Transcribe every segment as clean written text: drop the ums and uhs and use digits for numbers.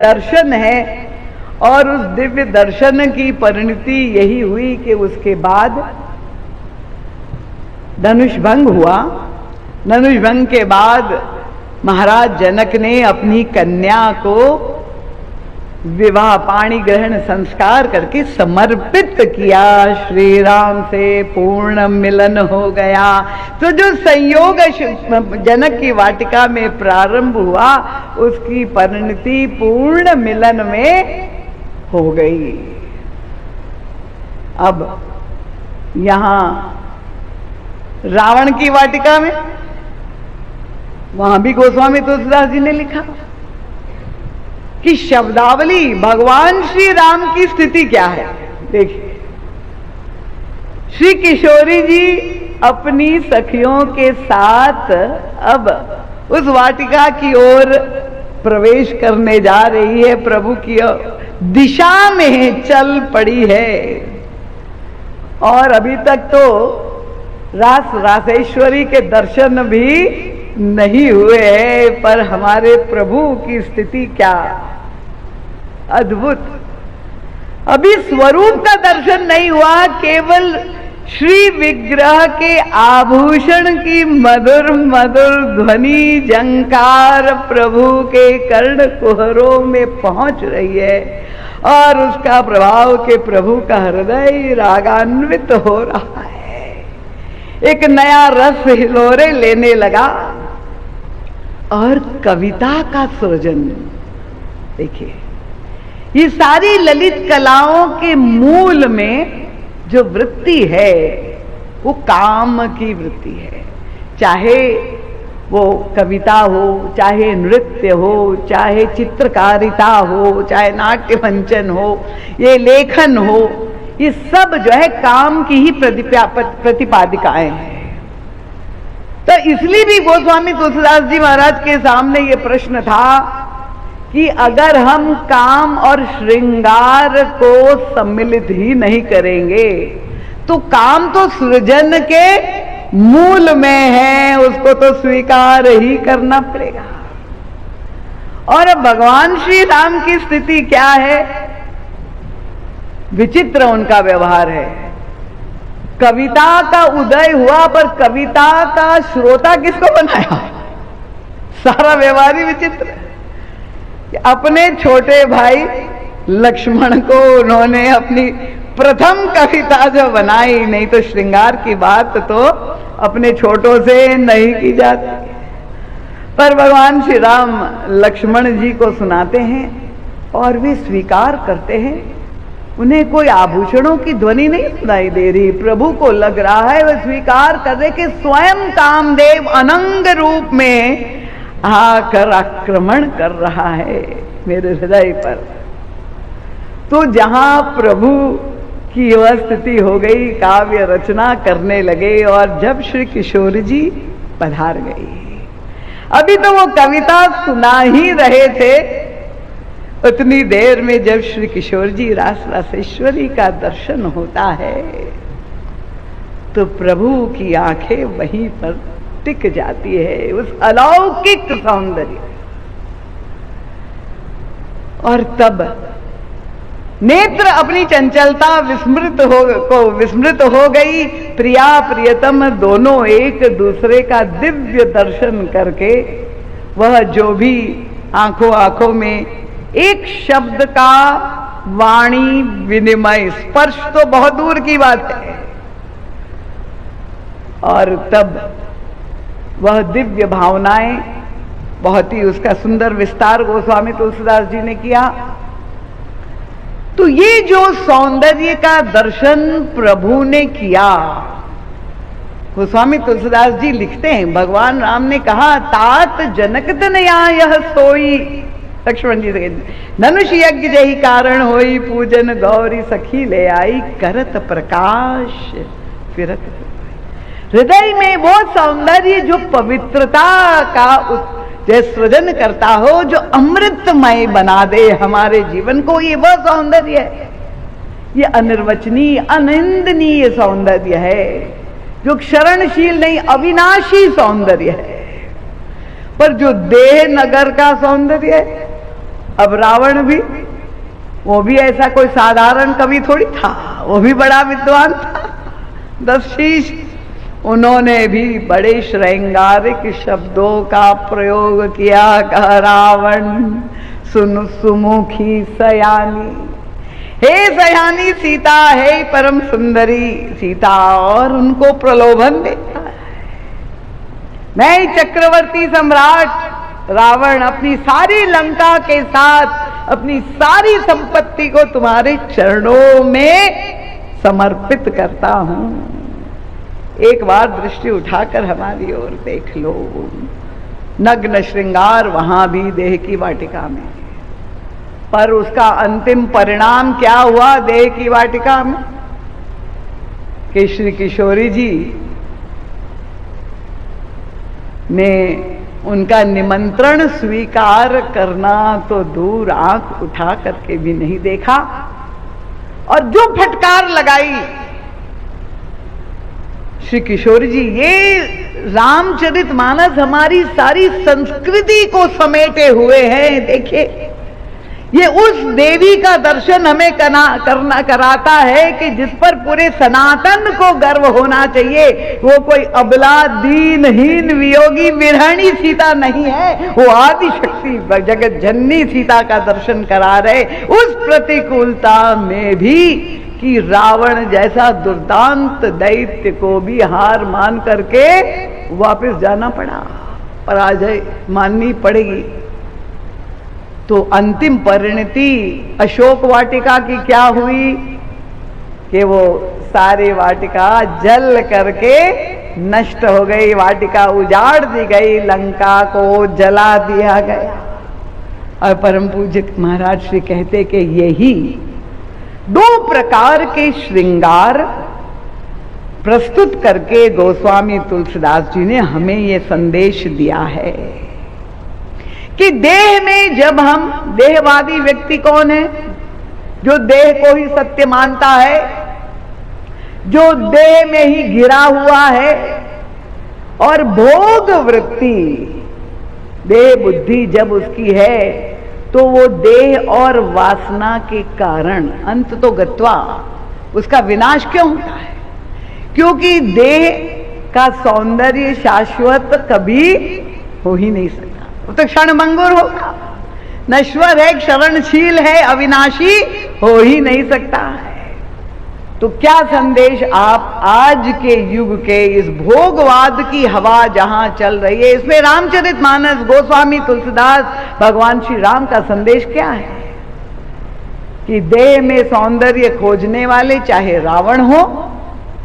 दर्शन है। और उस दिव्य दर्शन की परिणति यही हुई कि उसके बाद धनुष भंग हुआ। धनुष भंग के बाद महाराज जनक ने अपनी कन्या को विवाह पाणी ग्रहण संस्कार करके समर्पित किया। श्री राम से पूर्ण मिलन हो गया। तो जो संयोग जनक की वाटिका में प्रारंभ हुआ उसकी परिणति पूर्ण मिलन में हो गई। अब यहां रावण की वाटिका में, वहां भी गोस्वामी तुलसीदास जी ने लिखा कि शब्दावली भगवान श्री राम की स्थिति क्या है। देखिए, श्री किशोरी जी अपनी सखियों के साथ अब उस वाटिका की ओर प्रवेश करने जा रही है, प्रभु की दिशा में चल पड़ी है। और अभी तक तो रासेश्वरी के दर्शन भी नहीं हुए हैं, पर हमारे प्रभु की स्थिति क्या अद्भुत। अभी स्वरूप का दर्शन नहीं हुआ, केवल श्री विग्रह के आभूषण की मधुर मधुर ध्वनि झंकार प्रभु के कर्ण कुहरों में पहुंच रही है और उसका प्रभाव के प्रभु का हृदय रागान्वित हो रहा है। एक नया रस हिलोरे लेने लगा और कविता का सृजन। देखिए, ये सारी ललित कलाओं के मूल में जो वृत्ति है वो काम की वृत्ति है। चाहे वो कविता हो, चाहे नृत्य हो, चाहे चित्रकारिता हो, चाहे नाट्य मंचन हो, ये लेखन हो, ये सब जो है काम की ही प्रतिपादिकाएं हैं। तो इसलिए भी गोस्वामी तुलसीदास जी महाराज के सामने ये प्रश्न था कि अगर हम काम और श्रृंगार को सम्मिलित ही नहीं करेंगे तो काम तो सृजन के मूल में है, उसको तो स्वीकार ही करना पड़ेगा। और अब भगवान श्री राम की स्थिति क्या है? विचित्र उनका व्यवहार है। कविता का उदय हुआ पर कविता का श्रोता किसको बनाया? सारा व्यवहार ही विचित्र है। अपने छोटे भाई लक्ष्मण को उन्होंने अपनी प्रथम कविता जो बनाई, नहीं तो श्रृंगार की बात तो अपने छोटों से नहीं की जाती, पर भगवान श्री राम लक्ष्मण जी को सुनाते हैं और वे स्वीकार करते हैं। उन्हें कोई आभूषणों की ध्वनि नहीं सुनाई दे रही। प्रभु को लग रहा है वह स्वीकार कर रहे कि स्वयं कामदेव अनंग रूप में आकर आक्रमण कर रहा है मेरे हृदय पर। तो जहां प्रभु की वह स्थिति हो गई, काव्य रचना करने लगे। और जब श्री किशोर जी पधार गई, अभी तो वो कविता सुना ही रहे थे, उतनी देर में जब श्री किशोर जी रासेश्वरी का दर्शन होता है तो प्रभु की आंखें वहीं पर टिक जाती है, उस अलौकिक सौंदर्य। और तब नेत्र अपनी चंचलता विस्मृत हो गई। प्रिया प्रियतम दोनों एक दूसरे का दिव्य दर्शन करके वह जो भी आंखों में एक शब्द का वाणी विनिमय, स्पर्श तो बहुत दूर की बात है। और तब वह दिव्य भावनाएं, बहुत ही उसका सुंदर विस्तार गोस्वामी तुलसीदास जी ने किया। तो ये जो सौंदर्य का दर्शन प्रभु ने किया, गोस्वामी तुलसीदास जी लिखते हैं, भगवान राम ने कहा तात जनक तनया यह सोई, लक्ष्मण जी से धनुष यज्ञ जही कारण होई, पूजन गौरी सखी ले आई, करत प्रकाश फिरत। हृदय में वो सौंदर्य जो पवित्रता का जो सृजन करता हो, जो अमृतमय बना दे हमारे जीवन को, ये वह सौंदर्य है। ये अनिर्वचनीय अनिंदनीय सौंदर्य है, जो क्षरणशील नहीं अविनाशी सौंदर्य है। पर जो देह नगर का सौंदर्य है अब रावण भी, वो भी ऐसा कोई साधारण कवि थोड़ी था, वो भी बड़ा विद्वान था, 10 शीश। उन्होंने भी बड़े श्रृंगारिक शब्दों का प्रयोग किया। कहा रावण सुन सुमुखी सयानी, हे सयानी सीता, हे परम सुंदरी सीता, और उनको प्रलोभन देता है। मैं चक्रवर्ती सम्राट रावण अपनी सारी लंका के साथ अपनी सारी संपत्ति को तुम्हारे चरणों में समर्पित करता हूं। एक बार दृष्टि उठाकर हमारी ओर देख लो। नग्न श्रृंगार वहां भी देह की वाटिका में, पर उसका अंतिम परिणाम क्या हुआ देह की वाटिका में? कि श्री किशोरी जी ने उनका निमंत्रण स्वीकार करना तो दूर, आंख उठा करके भी नहीं देखा, और जो फटकार लगाई श्री किशोर जी। ये रामचरितमानस हमारी सारी संस्कृति को समेटे हुए हैं। देखिए, ये उस देवी का दर्शन हमें करना कराता है कि जिस पर पूरे सनातन को गर्व होना चाहिए। वो कोई अबला दीनहीन वियोगी विरहणी सीता नहीं है, वो आदि शक्ति जगत जननी सीता का दर्शन करा रहे। उस प्रतिकूलता में भी कि रावण जैसा दुर्दांत दैत्य को भी हार मान करके वापस जाना पड़ा, पराजय माननी पड़ेगी। तो अंतिम परिणति अशोक वाटिका की क्या हुई कि वो सारी वाटिका जल करके नष्ट हो गई, वाटिका उजाड़ दी गई, लंका को जला दिया गया। और परम पूज्य महाराज श्री कहते कि यही 2 प्रकार के श्रृंगार प्रस्तुत करके गोस्वामी तुलसीदास जी ने हमें ये संदेश दिया है कि देह में जब हम, देहवादी व्यक्ति कौन है? जो देह को ही सत्य मानता है, जो देह में ही घिरा हुआ है, और भोग वृत्ति देह बुद्धि जब उसकी है तो वो देह और वासना के कारण अंत तो गत्वा उसका विनाश क्यों होता है? क्योंकि देह का सौंदर्य शाश्वत कभी हो ही नहीं सकता, वो तो क्षणभंगुर होगा, नश्वर है, क्षरणशील है, अविनाशी हो ही नहीं सकता है। तो क्या संदेश आप आज के युग के इस भोगवाद की हवा जहां चल रही है, इसमें रामचरितमानस गोस्वामी तुलसीदास भगवान श्री राम का संदेश क्या है? कि देह में सौंदर्य खोजने वाले चाहे रावण हो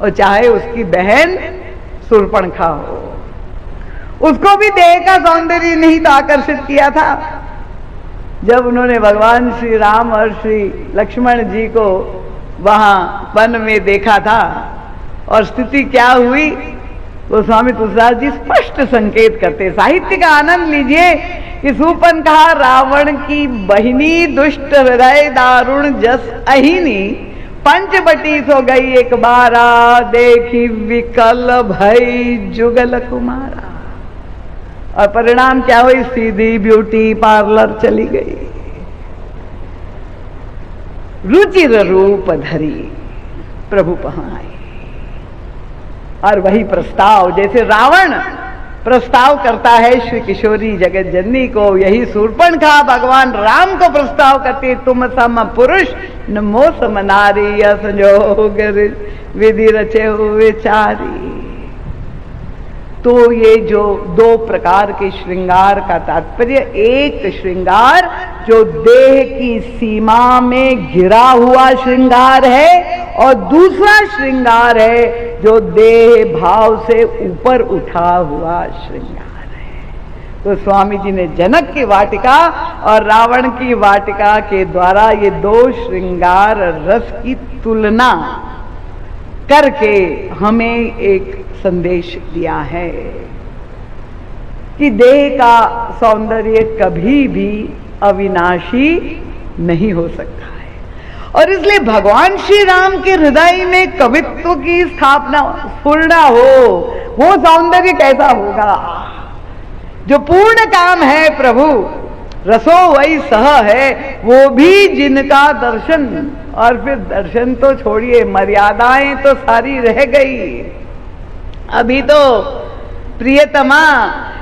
और चाहे उसकी बहन शूर्पणखा हो, उसको भी देह का सौंदर्य नहीं तो आकर्षित किया था। जब उन्होंने भगवान श्री राम और श्री लक्ष्मण जी को वहां वन में देखा था और स्थिति क्या हुई, वो स्वामी तुलसीदास जी स्पष्ट संकेत करते। साहित्य का आनंद लीजिए कि शूर्पणखा रावण की बहिनी, दुष्ट हृदय दारुण जस अहिनी, पंचबटी सो गई एक बारा, देखी विकल भई जुगल कुमारा। और परिणाम क्या हुई? सीधी ब्यूटी पार्लर चली गई, रुचिर रूप धरी प्रभु पहाए। और वही प्रस्ताव, जैसे रावण प्रस्ताव करता है श्री किशोरी जगत जननी को, यही शूर्पणखा भगवान राम को प्रस्ताव करती, तुम सम पुरुष न मोह सम नारी, संजोग विधि रचे हुए चारी। तो ये जो 2 प्रकार के श्रृंगार का तात्पर्य, एक श्रृंगार जो देह की सीमा में घिरा हुआ श्रृंगार है, और दूसरा श्रृंगार है जो देह भाव से ऊपर उठा हुआ श्रृंगार है। तो स्वामी जी ने जनक की वाटिका और रावण की वाटिका के द्वारा ये 2 श्रृंगार रस की तुलना करके हमें एक संदेश दिया है कि देह का सौंदर्य कभी भी अविनाशी नहीं हो सकता है। और इसलिए भगवान श्री राम के हृदय में कवित्व की स्थापना पूर्ण हो, वो सौंदर्य कैसा होगा? जो पूर्ण काम है प्रभु रसो वही सह है, वो भी जिनका दर्शन। और फिर दर्शन तो छोड़िए, मर्यादाएं तो सारी रह गई। अभी तो प्रियतमा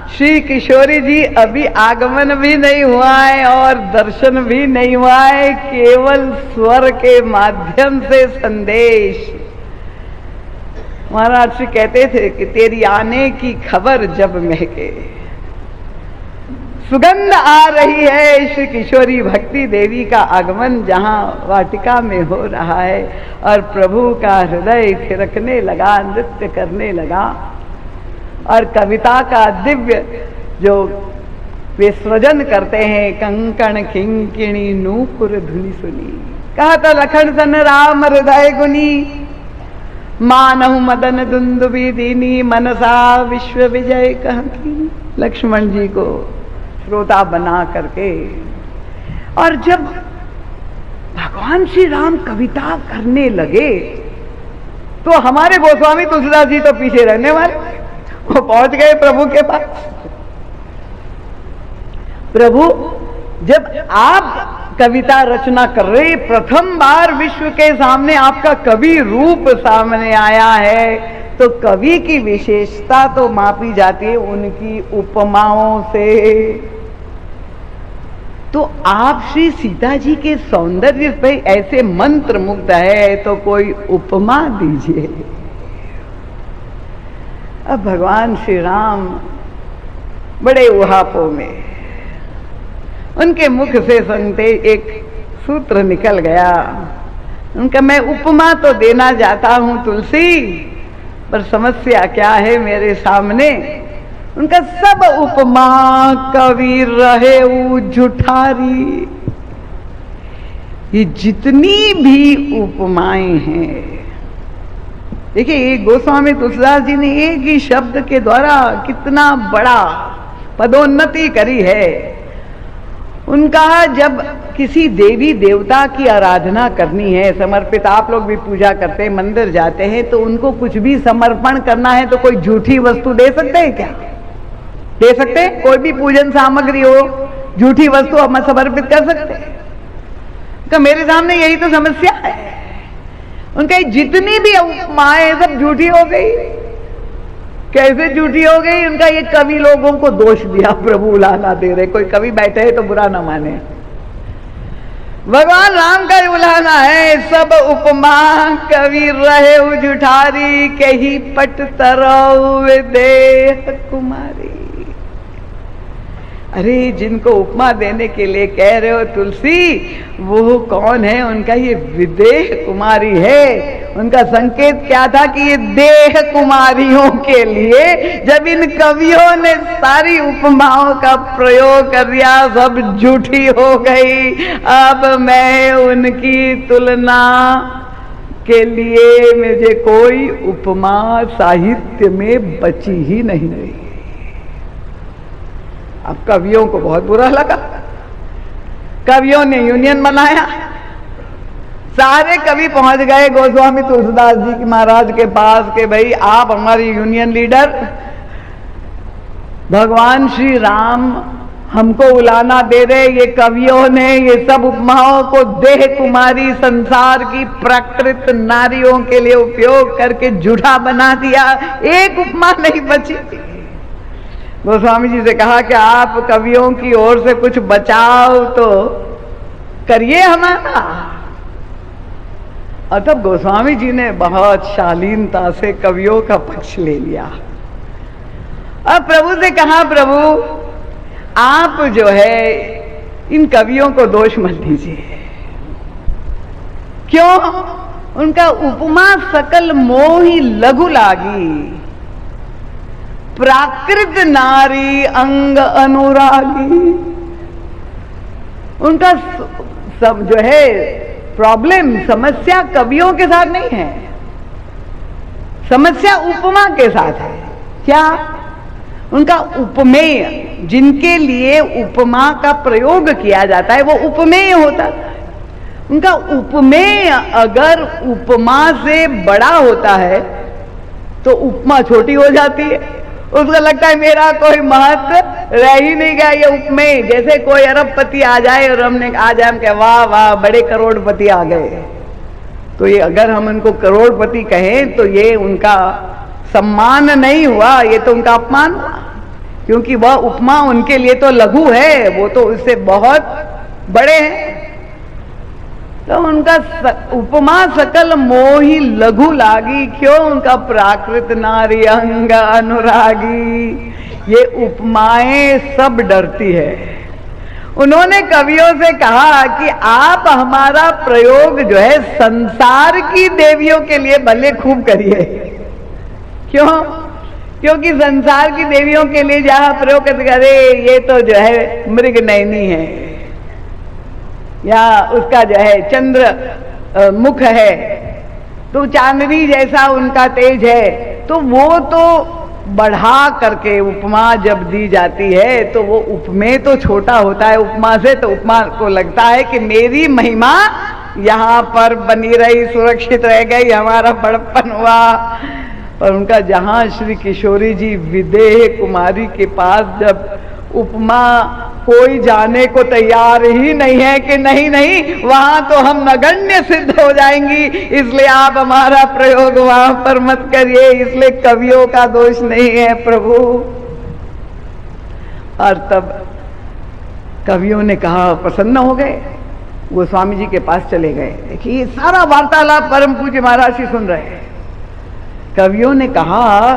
श्री किशोरी जी अभी आगमन भी नहीं हुआ है और दर्शन भी नहीं हुआ है, केवल स्वर के माध्यम से संदेश। महाराज श्री कहते थे कि तेरी आने की खबर जब महके, सुगंध आ रही है श्री किशोरी भक्ति देवी का आगमन जहां वाटिका में हो रहा है, और प्रभु का हृदय थिरकने लगा, नृत्य करने लगा। और कविता का दिव्य जो वे सृजन करते हैं, कंकण किंकिणी नूपुर धुनि सुनी, कहा था लखन सन राम हृदय गुनी, मानहु मदन दुंदुबी दीनी, मनसा विश्व विजय कहती। लक्ष्मण जी को श्रोता बना करके, और जब भगवान श्री राम कविता करने लगे तो हमारे गोस्वामी तुलसीदास जी तो पीछे रहने वाले, वो पहुंच गए प्रभु के पास। प्रभु जब आप कविता रचना कर रहे, प्रथम बार विश्व के सामने आपका कवि रूप सामने आया है, तो कवि की विशेषता तो मापी जाती है उनकी उपमाओं से। तो आप श्री सीता जी के सौंदर्य पे ऐसे मंत्र मुग्ध है, तो कोई उपमा दीजिए। अब भगवान श्री राम बड़े उहापों में, उनके मुख से सुनते एक सूत्र निकल गया उनका, मैं उपमा तो देना चाहता हूं तुलसी, पर समस्या क्या है मेरे सामने। उनका सब उपमा कवि रहे जुठारी। ये जितनी भी उपमाएं हैं, देखिए गोस्वामी तुलसीदास जी ने एक ही शब्द के द्वारा कितना बड़ा पदोन्नति करी है। उनका जब किसी देवी देवता की आराधना करनी है, समर्पित, आप लोग भी पूजा करते हैं, मंदिर जाते हैं, तो उनको कुछ भी समर्पण करना है तो कोई झूठी वस्तु दे सकते हैं क्या? दे सकते हैं? कोई भी पूजन सामग्री हो, झूठी वस्तु हम समर्पित कर सकते हैं? तो मेरे सामने यही तो समस्या है। उनका जितनी भी उपमाएं सब झूठी हो गई। कैसे झूठी हो गई? उनका ये कवि लोगों को दोष दिया, प्रभु उलाहना दे रहे। कोई कवि बैठे है तो बुरा ना माने, भगवान राम का उलाहना है। सब उपमा कवि रहे जुठारी, कही पट तरव देह कुमारी। अरे जिनको उपमा देने के लिए कह रहे हो तुलसी, वो कौन है? उनका ये विदेह कुमारी है। उनका संकेत क्या था कि ये देह कुमारियों के लिए, जब इन कवियों ने सारी उपमाओं का प्रयोग कर दिया, सब झूठी हो गई। अब मैं उनकी तुलना के लिए मुझे कोई उपमा साहित्य में बची ही नहीं रही। अब कवियों को बहुत बुरा लगा। कवियों ने यूनियन बनाया, सारे कवि पहुंच गए गोस्वामी तुलसीदास जी की महाराज के पास कि भाई आप हमारी यूनियन लीडर, भगवान श्री राम हमको उलाहना दे रहे, ये कवियों ने ये सब उपमाओं को देह कुमारी, संसार की प्राकृत नारियों के लिए उपयोग करके झूठा बना दिया। एक उपमा नहीं बची। गोस्वामी जी से कहा कि आप कवियों की ओर से कुछ बचाव तो करिए हमारा। और तब गोस्वामी जी ने बहुत शालीनता से कवियों का पक्ष ले लिया। अब प्रभु से कहा, प्रभु आप जो है इन कवियों को दोष मत दीजिए। क्यों? उनका उपमा सकल मोहि लघु लागी, प्राकृत नारी अंग अनुरागी। उनका सब जो है प्रॉब्लम, समस्या कवियों के साथ नहीं है, समस्या उपमा के साथ है। क्या? उनका उपमेय, जिनके लिए उपमा का प्रयोग किया जाता है, वो उपमेय होता है। उनका उपमेय अगर उपमा से बड़ा होता है तो उपमा छोटी हो जाती है, उसको लगता है मेरा कोई महत्व रह ही नहीं गया। ये उपमेय, जैसे कोई अरबपति आ जाए और हम कहे वाह वाह बड़े करोड़पति आ गए, तो ये अगर हम उनको करोड़पति कहें तो ये उनका सम्मान नहीं हुआ, ये तो उनका अपमान हुआ, क्योंकि वह उपमा उनके लिए तो लघु है, वो तो उससे बहुत बड़े हैं। तो उनका उपमा सकल मोहि लघु लागी, क्यों उनका प्राकृत नारी अंग अनुरागी। ये उपमाएं सब डरती है। उन्होंने कवियों से कहा कि आप हमारा प्रयोग जो है संसार की देवियों के लिए भले खूब करिए। क्यों? क्योंकि संसार की देवियों के लिए जहां प्रयोग करते, अरे ये तो जो है मृग नयनी है, या उसका जो है चंद्र मुख है, तो चांदनी जैसा उनका तेज है, तो वो तो बढ़ा करके उपमा जब दी जाती है तो वो उपमेय तो छोटा होता है उपमा से, तो उपमा को लगता है कि मेरी महिमा यहाँ पर बनी रही, सुरक्षित रह गई, हमारा बड़प्पन हुआ। और उनका जहां श्री किशोरी जी विदेह कुमारी के पास जब उपमा कोई जाने को तैयार ही नहीं है कि नहीं नहीं वहां तो हम नगण्य सिद्ध हो जाएंगी, इसलिए आप हमारा प्रयोग वहां पर मत करिए, इसलिए कवियों का दोष नहीं है प्रभु। और तब कवियों ने कहा, प्रसन्न हो गए, वो स्वामी जी के पास चले गए। देखिए सारा वार्तालाप परम पूज्य महाराज जी सुन रहे हैं। कवियों ने कहा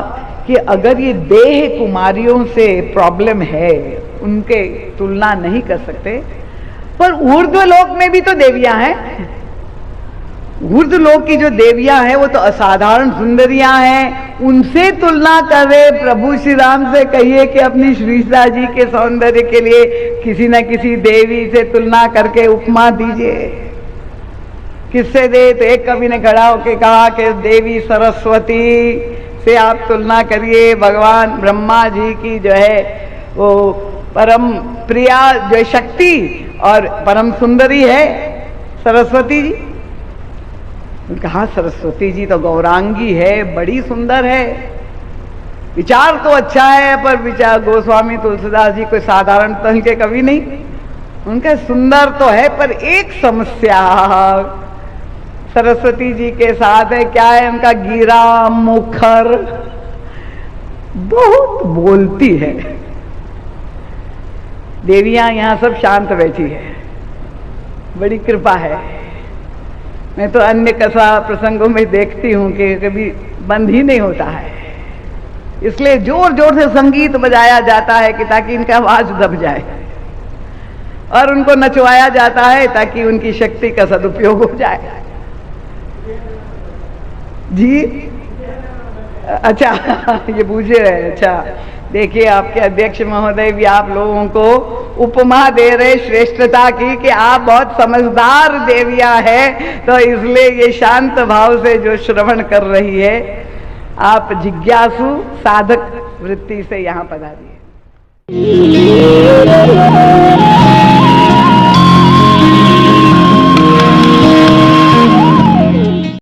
कि अगर ये देह कुमारियों से प्रॉब्लम है, उनके तुलना नहीं कर सकते, पर ऊर्ध्वलोक में भी तो देवियां हैं। ऊर्ध्वलोक की जो देवियां हैं वो तो असाधारण सुंदरियां हैं, उनसे तुलना कर रहे प्रभु श्री राम से कहिए कि अपनी श्रीषा जी के सौंदर्य के लिए किसी न किसी देवी से तुलना करके उपमा दीजिए। किससे दे? तो एक कवि ने खड़ा होकर कहा कि देवी सरस्वती से आप तुलना करिए। भगवान ब्रह्मा जी की जो है वो परम प्रिया जो शक्ति और परम सुंदरी है सरस्वती जी। कहा सरस्वती जी तो गौरांगी है, बड़ी सुंदर है, विचार तो अच्छा है, पर विचार गोस्वामी तुलसीदास जी कोई साधारण तल के कवि नहीं, उनका सुंदर तो है, पर एक समस्या सरस्वती जी के साथ है। क्या है? उनका गिरा मुखर, बहुत बोलती है। देवियां यहां सब शांत बैठी है, बड़ी कृपा है। मैं तो अन्य कथा प्रसंगों में देखती हूं कि कभी बंद ही नहीं होता है, इसलिए जोर जोर से संगीत बजाया जाता है कि ताकि इनका आवाज दब जाए, और उनको नचवाया जाता है ताकि उनकी शक्ति का सदुपयोग हो जाए। जी अच्छा ये पूछे रहे। अच्छा देखिए, आपके अध्यक्ष महोदय भी आप लोगों को उपमा दे रहे श्रेष्ठता की कि आप बहुत समझदार देवियां हैं, तो इसलिए ये शांत भाव से जो श्रवण कर रही है, आप जिज्ञासु साधक वृत्ति से यहाँ पधारिए।